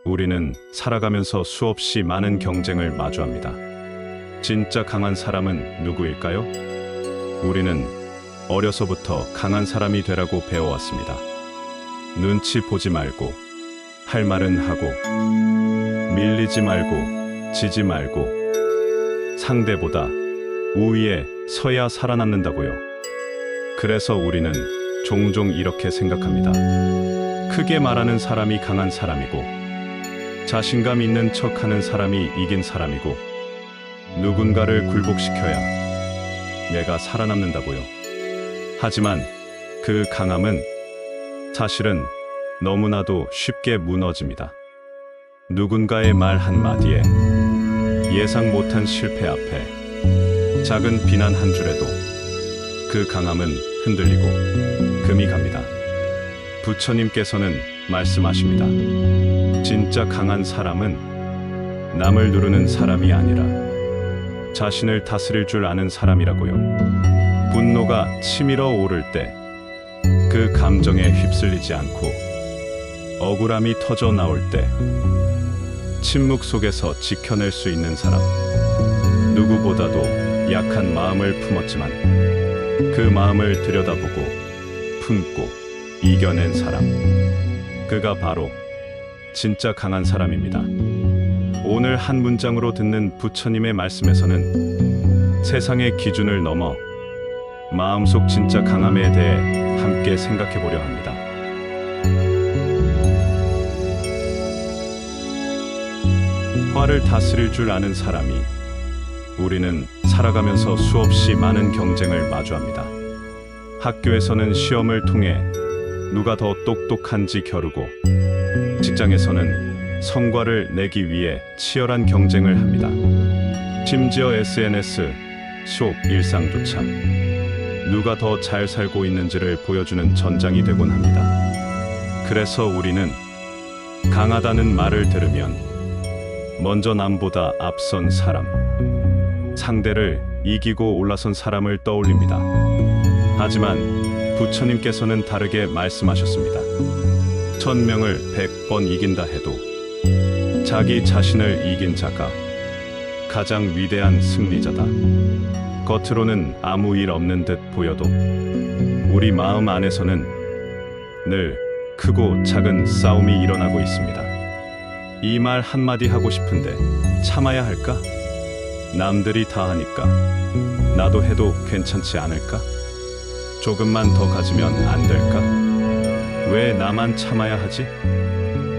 우리는 살아가면서 수없이 많은 경쟁을 마주합니다. 진짜 강한 사람은 누구일까요? 우리는 어려서부터 강한 사람이 되라고 배워왔습니다. 눈치 보지 말고, 할 말은 하고, 밀리지 말고, 지지 말고, 상대보다 우위에 서야 살아남는다고요. 그래서 우리는 종종 이렇게 생각합니다. 크게 말하는 사람이 강한 사람이고, 자신감 있는 척하는 사람이 이긴 사람이고, 누군가를 굴복시켜야 내가 살아남는다고요. 하지만 그 강함은 사실은 너무나도 쉽게 무너집니다. 누군가의 말 한마디에, 예상 못한 실패 앞에, 작은 비난 한 줄에도 그 강함은 흔들리고 금이 갑니다. 부처님께서는 말씀하십니다. 진짜 강한 사람은 남을 누르는 사람이 아니라 자신을 다스릴 줄 아는 사람이라고요. 분노가 치밀어 오를 때 그 감정에 휩쓸리지 않고, 억울함이 터져 나올 때 침묵 속에서 지켜낼 수 있는 사람, 누구보다도 약한 마음을 품었지만 그 마음을 들여다보고 품고 이겨낸 사람, 그가 바로 진짜 강한 사람입니다. 오늘 한 문장으로 듣는 부처님의 말씀에서는 세상의 기준을 넘어 마음속 진짜 강함에 대해 함께 생각해 보려 합니다. 화를 다스릴 줄 아는 사람이, 우리는 살아가면서 수없이 많은 경쟁을 마주합니다. 학교에서는 시험을 통해 누가 더 똑똑한지 겨루고, 직장에서는 성과를 내기 위해 치열한 경쟁을 합니다. 심지어 SNS 속 일상조차 누가 더 잘 살고 있는지를 보여주는 전장이 되곤 합니다. 그래서 우리는 강하다는 말을 들으면 먼저 남보다 앞선 사람, 상대를 이기고 올라선 사람을 떠올립니다. 하지만 부처님께서는 다르게 말씀하셨습니다. 1000명을 100번 이긴다 해도 자기 자신을 이긴 자가 가장 위대한 승리자다. 겉으로는 아무 일 없는 듯 보여도 우리 마음 안에서는 늘 크고 작은 싸움이 일어나고 있습니다. 이 말 한마디 하고 싶은데 참아야 할까? 남들이 다 하니까 나도 해도 괜찮지 않을까? 조금만 더 가지면 안 될까? 왜 나만 참아야 하지?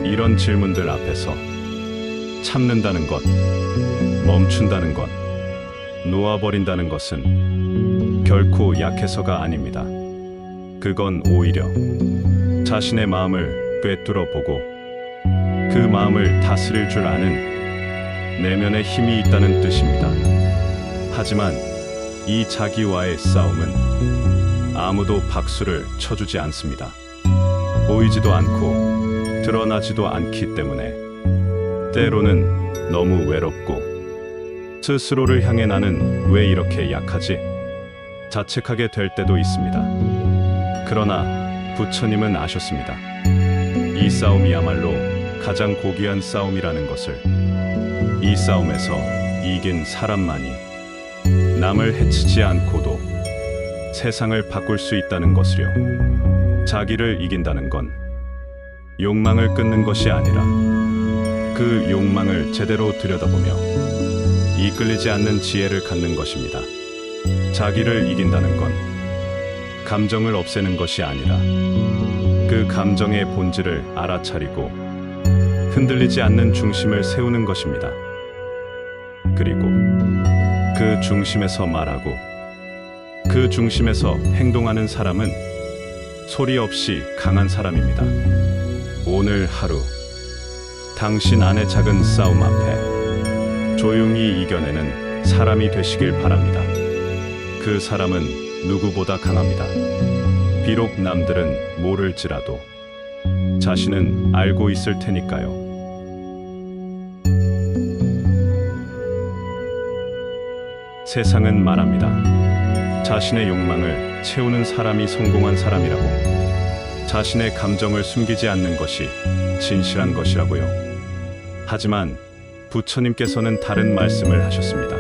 이런 질문들 앞에서 참는다는 것, 멈춘다는 것, 놓아버린다는 것은 결코 약해서가 아닙니다. 그건 오히려 자신의 마음을 꿰뚫어 보고 그 마음을 다스릴 줄 아는 내면의 힘이 있다는 뜻입니다. 하지만 이 자기와의 싸움은 아무도 박수를 쳐주지 않습니다. 보이지도 않고 드러나지도 않기 때문에 때로는 너무 외롭고, 스스로를 향해 나는 왜 이렇게 약하지? 자책하게 될 때도 있습니다. 그러나 부처님은 아셨습니다. 이 싸움이야말로 가장 고귀한 싸움이라는 것을. 이 싸움에서 이긴 사람만이 남을 해치지 않고도 세상을 바꿀 수 있다는 것을요. 자기를 이긴다는 건 욕망을 끊는 것이 아니라 그 욕망을 제대로 들여다보며 이끌리지 않는 지혜를 갖는 것입니다. 자기를 이긴다는 건 감정을 없애는 것이 아니라 그 감정의 본질을 알아차리고 흔들리지 않는 중심을 세우는 것입니다. 그리고 그 중심에서 말하고 그 중심에서 행동하는 사람은 소리 없이 강한 사람입니다. 오늘 하루 당신 안의 작은 싸움 앞에 조용히 이겨내는 사람이 되시길 바랍니다. 그 사람은 누구보다 강합니다. 비록 남들은 모를지라도 자신은 알고 있을 테니까요. 세상은 말합니다. 자신의 욕망을 채우는 사람이 성공한 사람이라고. 자신의 감정을 숨기지 않는 것이 진실한 것이라고요. 하지만 부처님께서는 다른 말씀을 하셨습니다.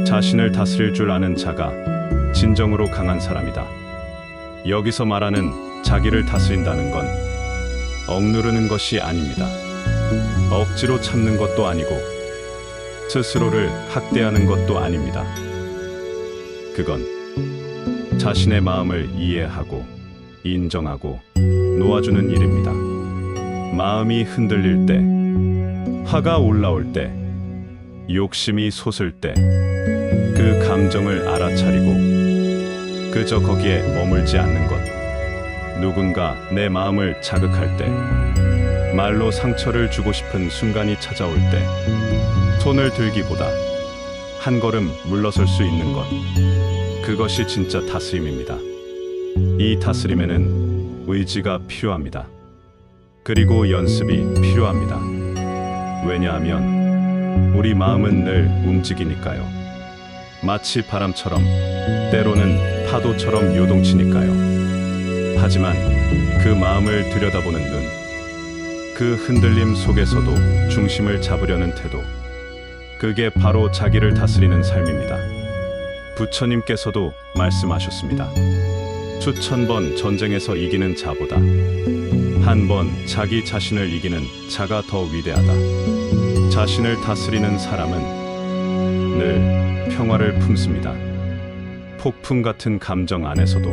자신을 다스릴 줄 아는 자가 진정으로 강한 사람이다. 여기서 말하는 자기를 다스린다는 건 억누르는 것이 아닙니다. 억지로 참는 것도 아니고 스스로를 학대하는 것도 아닙니다. 그건 자신의 마음을 이해하고 인정하고 놓아주는 일입니다. 마음이 흔들릴 때, 화가 올라올 때, 욕심이 솟을 때, 그 감정을 알아차리고 그저 거기에 머물지 않는 것. 누군가 내 마음을 자극할 때, 말로 상처를 주고 싶은 순간이 찾아올 때, 손을 들기보다 한 걸음 물러설 수 있는 것. 그것이 진짜 다스림입니다. 이 다스림에는 의지가 필요합니다. 그리고 연습이 필요합니다. 왜냐하면 우리 마음은 늘 움직이니까요. 마치 바람처럼, 때로는 파도처럼 요동치니까요. 하지만 그 마음을 들여다보는 눈, 그 흔들림 속에서도 중심을 잡으려는 태도, 그게 바로 자기를 다스리는 삶입니다. 부처님께서도 말씀하셨습니다. 수천 번 전쟁에서 이기는 자보다 한 번 자기 자신을 이기는 자가 더 위대하다. 자신을 다스리는 사람은 늘 평화를 품습니다. 폭풍 같은 감정 안에서도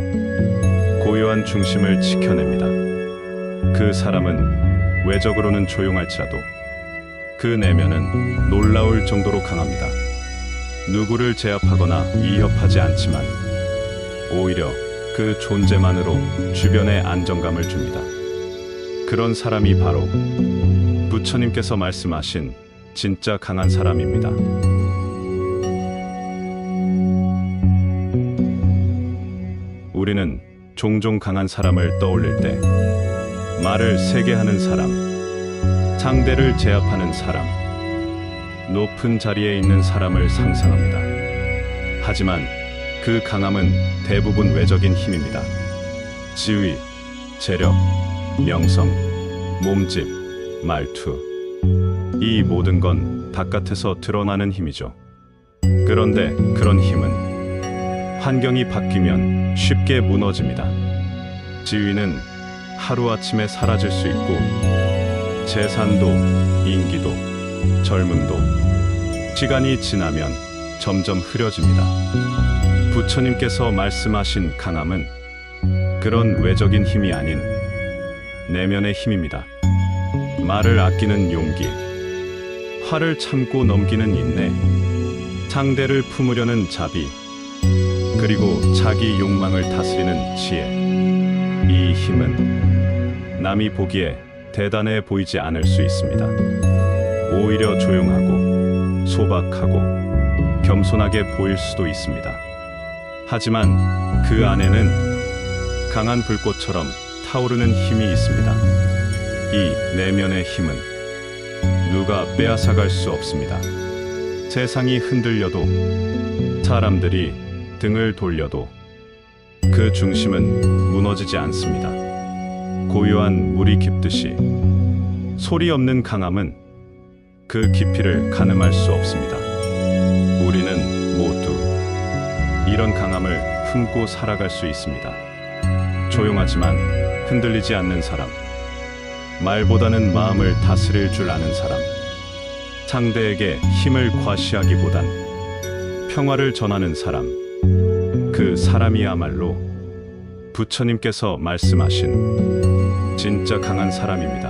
고요한 중심을 지켜냅니다. 그 사람은 외적으로는 조용할지라도 그 내면은 놀라울 정도로 강합니다. 누구를 제압하거나 위협하지 않지만 오히려 그 존재만으로 주변에 안정감을 줍니다. 그런 사람이 바로 부처님께서 말씀하신 진짜 강한 사람입니다. 우리는 종종 강한 사람을 떠올릴 때 말을 세게 하는 사람, 상대를 제압하는 사람, 높은 자리에 있는 사람을 상상합니다. 하지만 그 강함은 대부분 외적인 힘입니다. 지위, 재력, 명성, 몸집, 말투, 이 모든 건 바깥에서 드러나는 힘이죠. 그런데 그런 힘은 환경이 바뀌면 쉽게 무너집니다. 지위는 하루아침에 사라질 수 있고 재산도, 인기도, 젊음도 시간이 지나면 점점 흐려집니다. 부처님께서 말씀하신 강함은 그런 외적인 힘이 아닌 내면의 힘입니다. 말을 아끼는 용기, 화를 참고 넘기는 인내, 상대를 품으려는 자비, 그리고 자기 욕망을 다스리는 지혜. 이 힘은 남이 보기에 대단해 보이지 않을 수 있습니다. 오히려 조용하고 소박하고 겸손하게 보일 수도 있습니다. 하지만 그 안에는 강한 불꽃처럼 타오르는 힘이 있습니다. 이 내면의 힘은 누가 빼앗아갈 수 없습니다. 세상이 흔들려도, 사람들이 등을 돌려도 그 중심은 무너지지 않습니다. 고요한 물이 깊듯이 소리 없는 강함은 그 깊이를 가늠할 수 없습니다. 우리는 모두 이런 강함을 품고 살아갈 수 있습니다. 조용하지만 흔들리지 않는 사람, 말보다는 마음을 다스릴 줄 아는 사람, 상대에게 힘을 과시하기보단 평화를 전하는 사람, 그 사람이야말로 부처님께서 말씀하신 진짜 강한 사람입니다.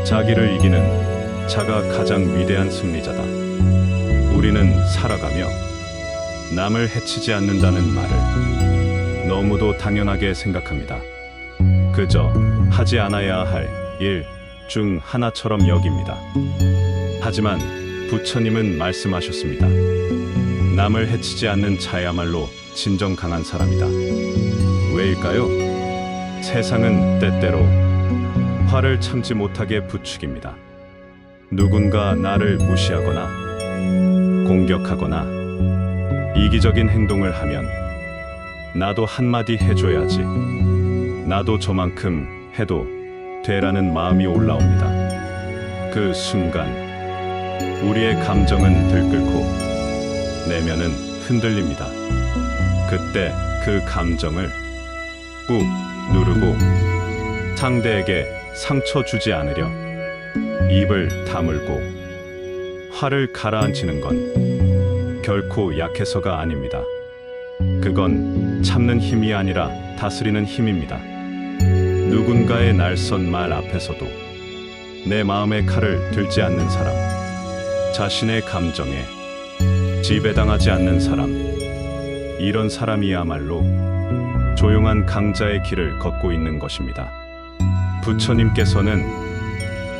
자기를 이기는 자가 가장 위대한 승리자다. 우리는 살아가며 남을 해치지 않는다는 말을 너무도 당연하게 생각합니다. 그저 하지 않아야 할 일 중 하나처럼 여깁니다. 하지만 부처님은 말씀하셨습니다. 남을 해치지 않는 자야말로 진정 강한 사람이다. 왜일까요? 세상은 때때로 화를 참지 못하게 부추깁니다. 누군가 나를 무시하거나 공격하거나 이기적인 행동을 하면 나도 한마디 해줘야지. 나도 저만큼 해도 되라는 마음이 올라옵니다. 그 순간 우리의 감정은 들끓고 내면은 흔들립니다. 그때 그 감정을 꾹 누르고 상대에게 상처 주지 않으려 입을 다물고 화를 가라앉히는 건 결코 약해서가 아닙니다. 그건 참는 힘이 아니라 다스리는 힘입니다. 누군가의 날선 말 앞에서도 내 마음의 칼을 들지 않는 사람, 자신의 감정에 지배당하지 않는 사람, 이런 사람이야말로 조용한 강자의 길을 걷고 있는 것입니다. 부처님께서는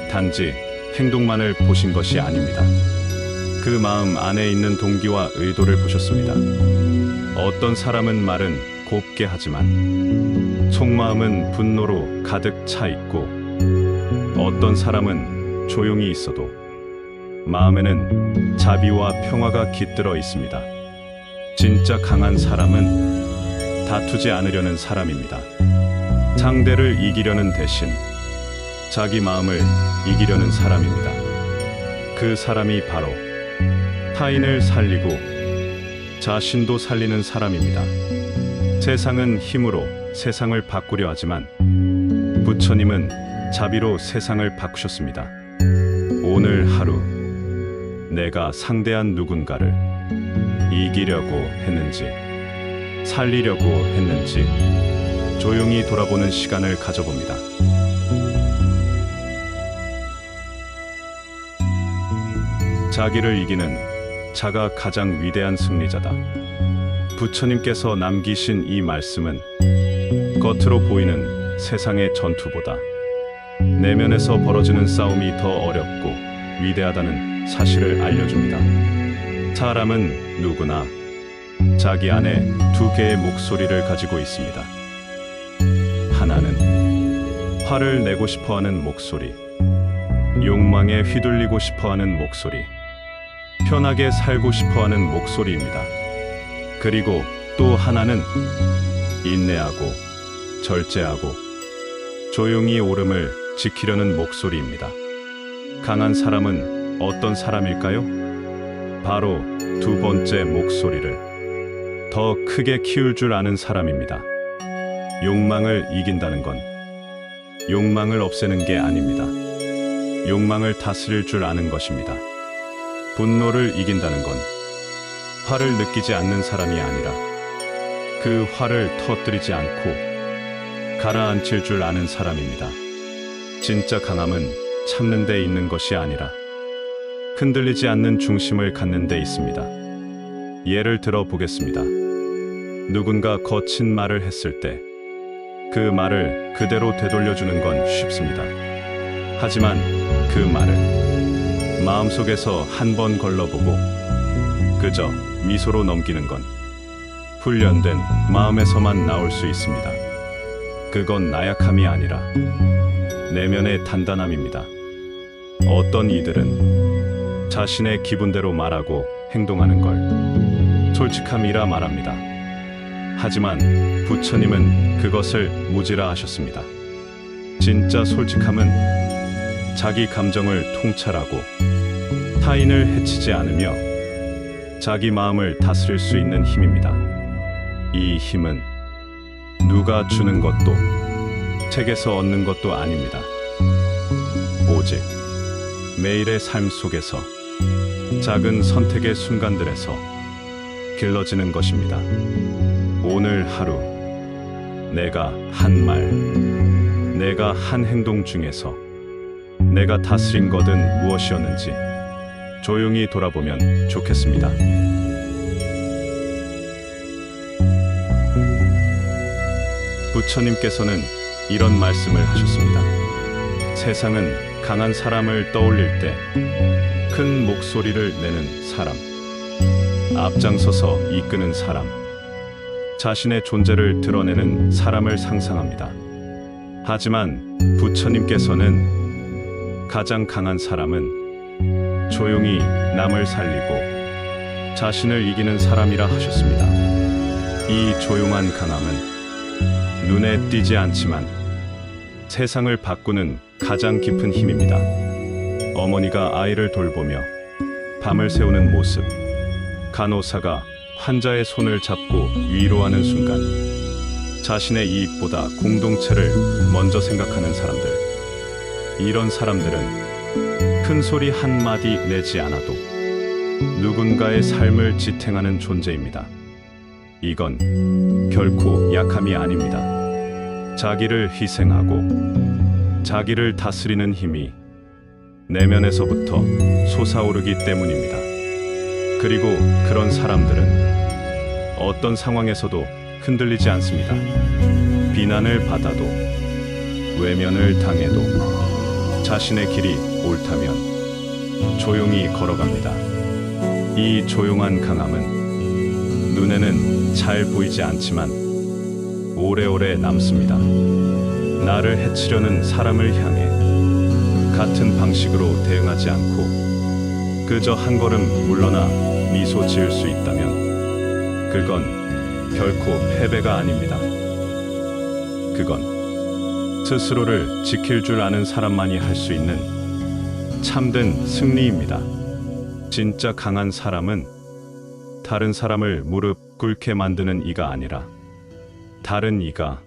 단지 행동만을 보신 것이 아닙니다. 그 마음 안에 있는 동기와 의도를 보셨습니다. 어떤 사람은 말은 곱게 하지만 속마음은 분노로 가득 차 있고, 어떤 사람은 조용히 있어도 마음에는 자비와 평화가 깃들어 있습니다. 진짜 강한 사람은 다투지 않으려는 사람입니다. 상대를 이기려는 대신 자기 마음을 이기려는 사람입니다. 그 사람이 바로 타인을 살리고 자신도 살리는 사람입니다. 세상은 힘으로 세상을 바꾸려 하지만 부처님은 자비로 세상을 바꾸셨습니다. 오늘 하루 내가 상대한 누군가를 이기려고 했는지, 살리려고 했는지 조용히 돌아보는 시간을 가져봅니다. 자기를 이기는 자가 가장 위대한 승리자다. 부처님께서 남기신 이 말씀은 겉으로 보이는 세상의 전투보다 내면에서 벌어지는 싸움이 더 어렵고 위대하다는 사실을 알려줍니다. 사람은 누구나 자기 안에 두 개의 목소리를 가지고 있습니다. 하나는 화를 내고 싶어하는 목소리, 욕망에 휘둘리고 싶어하는 목소리, 편하게 살고 싶어하는 목소리입니다. 그리고 또 하나는 인내하고 절제하고 조용히 옳음을 지키려는 목소리입니다. 강한 사람은 어떤 사람일까요? 바로 두 번째 목소리를 더 크게 키울 줄 아는 사람입니다. 욕망을 이긴다는 건 욕망을 없애는 게 아닙니다. 욕망을 다스릴 줄 아는 것입니다. 분노를 이긴다는 건 화를 느끼지 않는 사람이 아니라 그 화를 터뜨리지 않고 가라앉힐 줄 아는 사람입니다. 진짜 강함은 참는 데 있는 것이 아니라 흔들리지 않는 중심을 갖는 데 있습니다. 예를 들어 보겠습니다. 누군가 거친 말을 했을 때 그 말을 그대로 되돌려주는 건 쉽습니다. 하지만 그 말을 마음속에서 한 번 걸러보고 그저 미소로 넘기는 건 훈련된 마음에서만 나올 수 있습니다. 그건 나약함이 아니라 내면의 단단함입니다. 어떤 이들은 자신의 기분대로 말하고 행동하는 걸 솔직함이라 말합니다. 하지만 부처님은 그것을 무지라 하셨습니다. 진짜 솔직함은 자기 감정을 통찰하고 타인을 해치지 않으며 자기 마음을 다스릴 수 있는 힘입니다. 이 힘은 누가 주는 것도 책에서 얻는 것도 아닙니다. 오직 매일의 삶 속에서 작은 선택의 순간들에서 길러지는 것입니다. 오늘 하루 내가 한 말, 내가 한 행동 중에서 내가 다스린 것은 무엇이었는지 조용히 돌아보면 좋겠습니다. 부처님께서는 이런 말씀을 하셨습니다. 세상은 강한 사람을 떠올릴 때 큰 목소리를 내는 사람, 앞장서서 이끄는 사람, 자신의 존재를 드러내는 사람을 상상합니다. 하지만 부처님께서는 가장 강한 사람은 조용히 남을 살리고 자신을 이기는 사람이라 하셨습니다. 이 조용한 강함은 눈에 띄지 않지만 세상을 바꾸는 가장 깊은 힘입니다. 어머니가 아이를 돌보며 밤을 새우는 모습, 간호사가 환자의 손을 잡고 위로하는 순간, 자신의 이익보다 공동체를 먼저 생각하는 사람들. 이런 사람들은 큰 소리 한마디 내지 않아도 누군가의 삶을 지탱하는 존재입니다. 이건 결코 약함이 아닙니다. 자기를 희생하고 자기를 다스리는 힘이 내면에서부터 솟아오르기 때문입니다. 그리고 그런 사람들은 어떤 상황에서도 흔들리지 않습니다. 비난을 받아도, 외면을 당해도 자신의 길이 옳다면 조용히 걸어갑니다. 이 조용한 강함은 눈에는 잘 보이지 않지만 오래오래 남습니다. 나를 해치려는 사람을 향해 같은 방식으로 대응하지 않고 그저 한 걸음 물러나 미소 지을 수 있다면 그건 결코 패배가 아닙니다. 그건 스스로를 지킬 줄 아는 사람만이 할 수 있는 참된 승리입니다. 진짜 강한 사람은 다른 사람을 무릎 꿇게 만드는 이가 아니라 다른 이가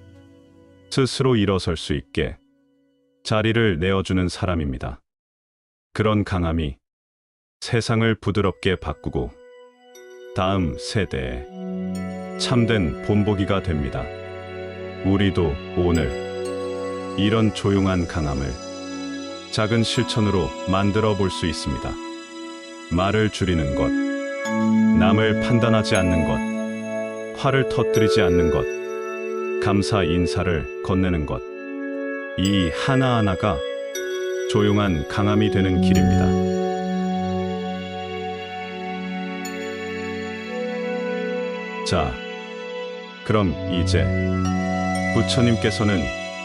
스스로 일어설 수 있게 자리를 내어주는 사람입니다. 그런 강함이 세상을 부드럽게 바꾸고 다음 세대에 참된 본보기가 됩니다. 우리도 오늘 이런 조용한 강함을 작은 실천으로 만들어 볼 수 있습니다. 말을 줄이는 것, 남을 판단하지 않는 것, 화를 터뜨리지 않는 것, 감사 인사를 건네는 것. 이 하나하나가 조용한 강함이 되는 길입니다. 자, 그럼 이제 부처님께서는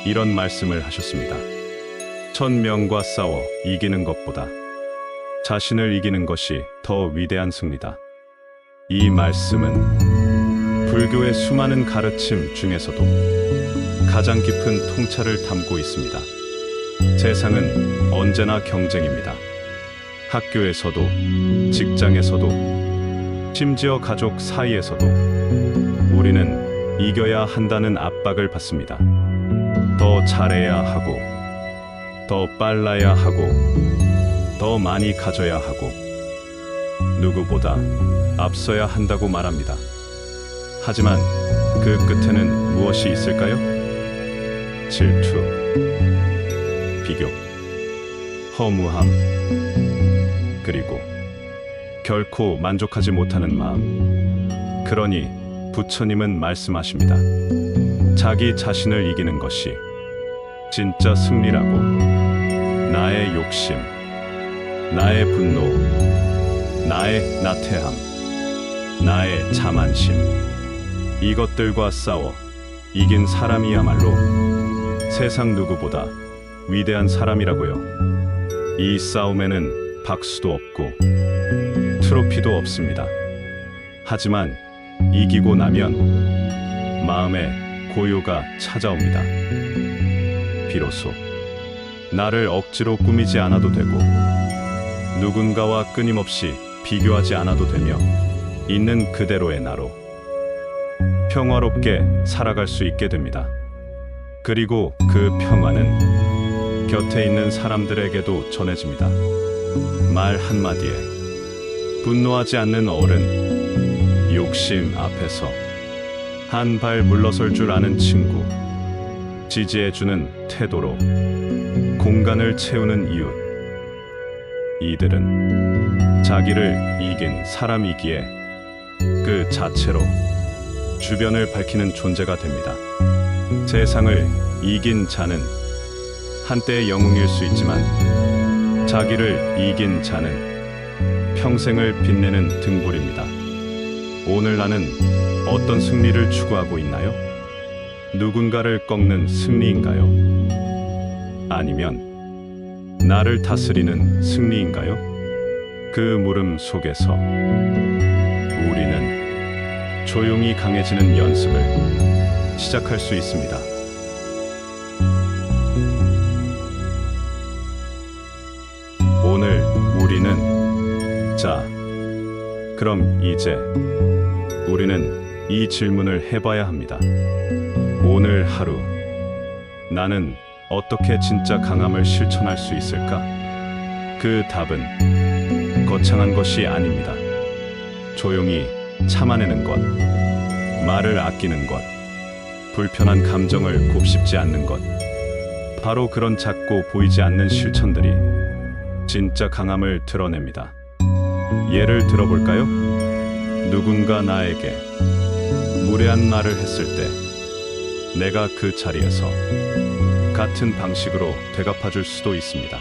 이런 말씀을 하셨습니다. 천명과 싸워 이기는 것보다 자신을 이기는 것이 더 위대한 승리다. 이 말씀은 불교의 수많은 가르침 중에서도 가장 깊은 통찰을 담고 있습니다. 세상은 언제나 경쟁입니다. 학교에서도, 직장에서도, 심지어 가족 사이에서도 우리는 이겨야 한다는 압박을 받습니다. 더 잘해야 하고, 더 빨라야 하고, 더 많이 가져야 하고, 누구보다 앞서야 한다고 말합니다. 하지만 그 끝에는 무엇이 있을까요? 질투, 비교, 허무함, 그리고 결코 만족하지 못하는 마음. 그러니 부처님은 말씀하십니다. 자기 자신을 이기는 것이 진짜 승리라고. 나의 욕심, 나의 분노, 나의 나태함, 나의 자만심, 이것들과 싸워 이긴 사람이야말로 세상 누구보다 위대한 사람이라고요. 이 싸움에는 박수도 없고 트로피도 없습니다. 하지만 이기고 나면 마음에 고요가 찾아옵니다. 비로소 나를 억지로 꾸미지 않아도 되고 누군가와 끊임없이 비교하지 않아도 되며 있는 그대로의 나로 평화롭게 살아갈 수 있게 됩니다. 그리고 그 평화는 곁에 있는 사람들에게도 전해집니다. 말 한마디에 분노하지 않는 어른, 욕심 앞에서 한 발 물러설 줄 아는 친구, 지지해주는 태도로 공간을 채우는 이웃. 이들은 자기를 이긴 사람이기에 그 자체로 주변을 밝히는 존재가 됩니다. 세상을 이긴 자는 한때의 영웅일 수 있지만 자기를 이긴 자는 평생을 빛내는 등불입니다. 오늘 나는 어떤 승리를 추구하고 있나요? 누군가를 꺾는 승리인가요? 아니면 나를 다스리는 승리인가요? 그 물음 속에서 우리는 조용히 강해지는 연습을 시작할 수 있습니다. 오늘 우리는 그럼 이제 우리는 이 질문을 해봐야 합니다. 오늘 하루 나는 어떻게 진짜 강함을 실천할 수 있을까? 그 답은 거창한 것이 아닙니다. 조용히 참아내는 것, 말을 아끼는 것, 불편한 감정을 곱씹지 않는 것, 바로 그런 작고 보이지 않는 실천들이 진짜 강함을 드러냅니다. 예를 들어볼까요? 누군가 나에게 무례한 말을 했을 때 내가 그 자리에서 같은 방식으로 되갚아줄 수도 있습니다.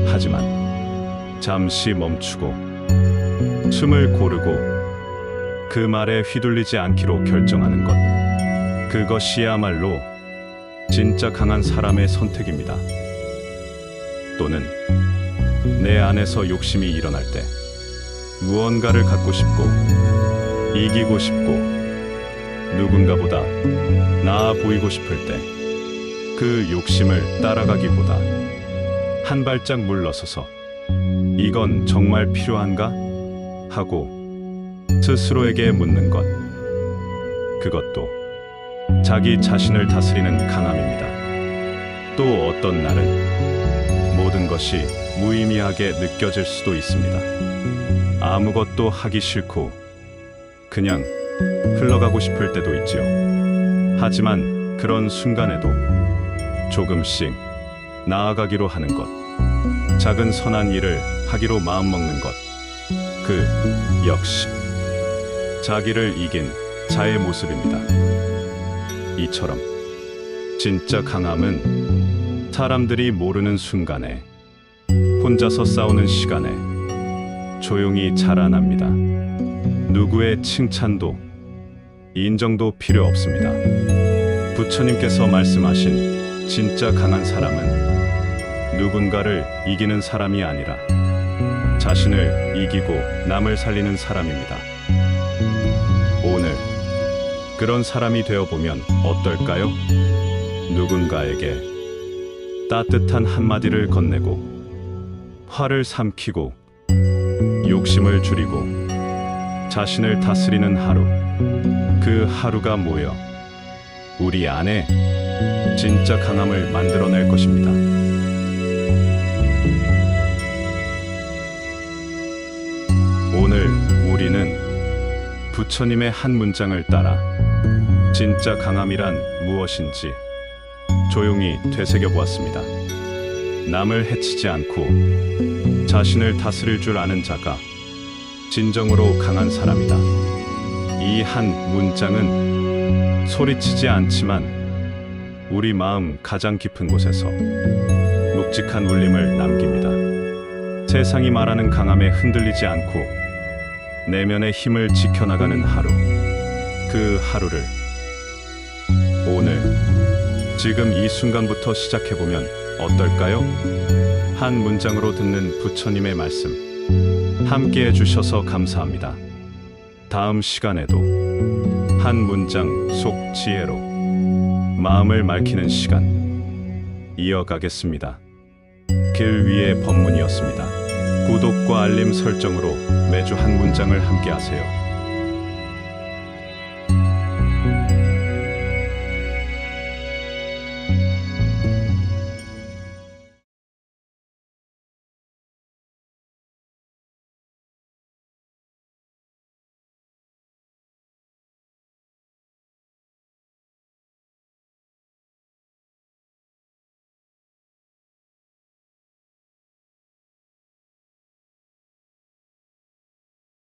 하지만 잠시 멈추고 숨을 고르고 그 말에 휘둘리지 않기로 결정하는 것, 그것이야말로 진짜 강한 사람의 선택입니다. 또는 내 안에서 욕심이 일어날 때, 무언가를 갖고 싶고 이기고 싶고 누군가보다 나아 보이고 싶을 때 그 욕심을 따라가기보다 한 발짝 물러서서 이건 정말 필요한가? 하고 스스로에게 묻는 것, 그것도 자기 자신을 다스리는 강함입니다. 또 어떤 날은 모든 것이 무의미하게 느껴질 수도 있습니다. 아무것도 하기 싫고 그냥 흘러가고 싶을 때도 있지요. 하지만 그런 순간에도 조금씩 나아가기로 하는 것, 작은 선한 일을 하기로 마음먹는 것, 그 역시 자기를 이긴 자의 모습입니다. 이처럼 진짜 강함은 사람들이 모르는 순간에, 혼자서 싸우는 시간에 조용히 자라납니다. 누구의 칭찬도 인정도 필요 없습니다. 부처님께서 말씀하신 진짜 강한 사람은 누군가를 이기는 사람이 아니라 자신을 이기고 남을 살리는 사람입니다. 오늘 그런 사람이 되어보면 어떨까요? 누군가에게 따뜻한 한마디를 건네고 화를 삼키고 욕심을 줄이고 자신을 다스리는 하루, 그 하루가 모여 우리 안에 진짜 강함을 만들어낼 것입니다. 오늘 우리는 부처님의 한 문장을 따라 진짜 강함이란 무엇인지 조용히 되새겨 보았습니다. 남을 해치지 않고 자신을 다스릴 줄 아는 자가 진정으로 강한 사람이다. 이 한 문장은 소리치지 않지만 우리 마음 가장 깊은 곳에서 묵직한 울림을 남깁니다. 세상이 말하는 강함에 흔들리지 않고 내면의 힘을 지켜나가는 하루, 그 하루를 오늘 지금 이 순간부터 시작해보면 어떨까요? 한 문장으로 듣는 부처님의 말씀 함께 해주셔서 감사합니다. 다음 시간에도 한 문장 속 지혜로 마음을 맑히는 시간 이어가겠습니다. 길 위의 법문이었습니다. 구독과 알림 설정으로 매주 한 문장을 함께 하세요.